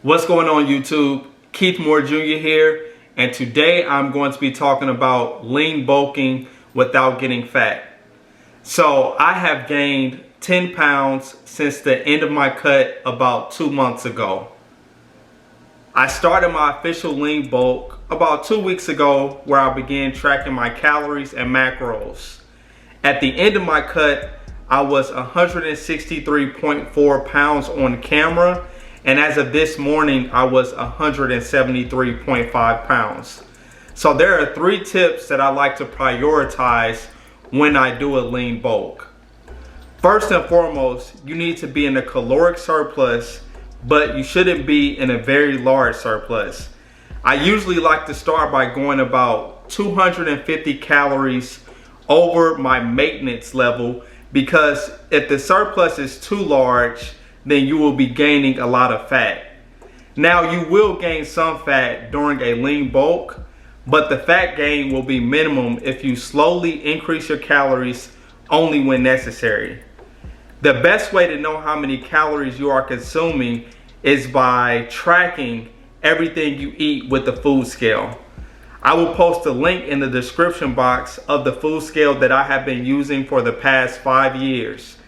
What's going on YouTube? Keith Moore Jr. here, and today I'm going to be talking about lean bulking without getting fat. So I have gained 10 pounds since the end of my cut about 2 months ago. I started my official lean bulk about 2 weeks ago, where I began tracking my calories and macros. At the end of my cut, I was 163.4 pounds on camera, and as of this morning, I was 173.5 pounds. So there are 3 tips that I like to prioritize when I do a lean bulk. First and foremost, you need to be in a caloric surplus, but you shouldn't be in a very large surplus. I usually like to start by going about 250 calories over my maintenance level, because if the surplus is too large, then you will be gaining a lot of fat. Now, you will gain some fat during a lean bulk, but the fat gain will be minimum if you slowly increase your calories only when necessary. The best way to know how many calories you are consuming is by tracking everything you eat with the food scale. I will post a link in the description box of the food scale that I have been using for the past 5 years.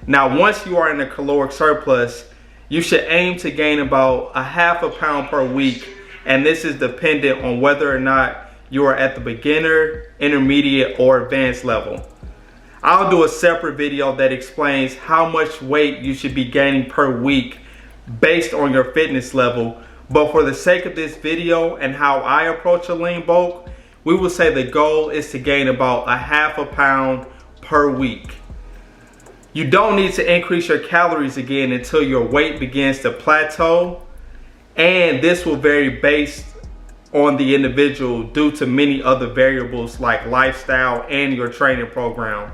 Now, once you are in a caloric surplus, you should aim to gain about a half a pound per week, and this is dependent on whether or not you are at the beginner, intermediate, or advanced level. I'll do a separate video that explains how much weight you should be gaining per week based on your fitness level, but for the sake of this video and how I approach a lean bulk, we will say the goal is to gain about a half a pound per week. You don't need to increase your calories again until your weight begins to plateau, and this will vary based on the individual due to many other variables like lifestyle and your training program.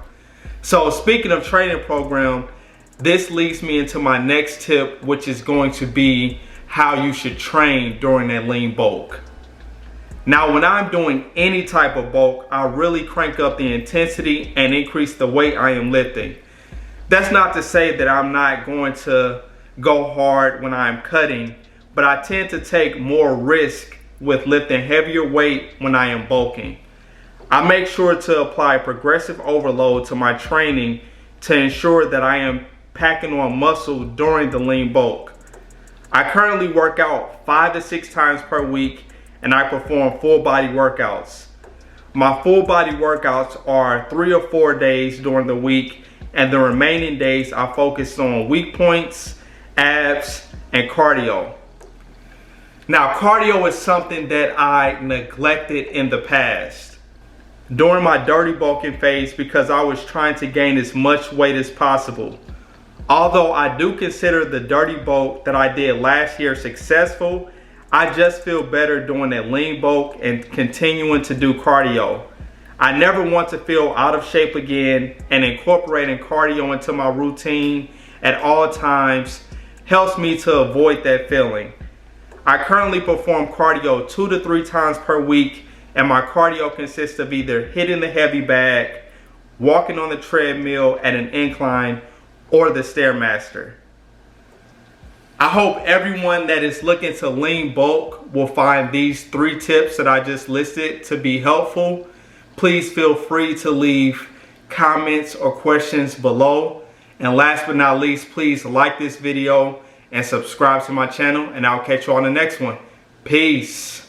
So speaking of training program, this leads me into my next tip, which is going to be how you should train during that lean bulk. Now, when I'm doing any type of bulk, I really crank up the intensity and increase the weight I am lifting. That's not to say that I'm not going to go hard when I'm cutting, but I tend to take more risk with lifting heavier weight when I am bulking. I make sure to apply progressive overload to my training to ensure that I am packing on muscle during the lean bulk. I currently work out 5 to 6 times per week, and I perform full body workouts. My full body workouts are 3 or 4 days during the week, and the remaining days I focus on weak points, abs, and cardio. Now, cardio is something that I neglected in the past during my dirty bulking phase because I was trying to gain as much weight as possible. Although I do consider the dirty bulk that I did last year successful, I just feel better doing a lean bulk and continuing to do cardio. I never want to feel out of shape again, and incorporating cardio into my routine at all times helps me to avoid that feeling. I currently perform cardio 2 to 3 times per week, and my cardio consists of either hitting the heavy bag, walking on the treadmill at an incline, or the Stairmaster. I hope everyone that is looking to lean bulk will find these 3 tips that I just listed to be helpful. Please feel free to leave comments or questions below. And last but not least, please like this video and subscribe to my channel, and I'll catch you on the next one. Peace.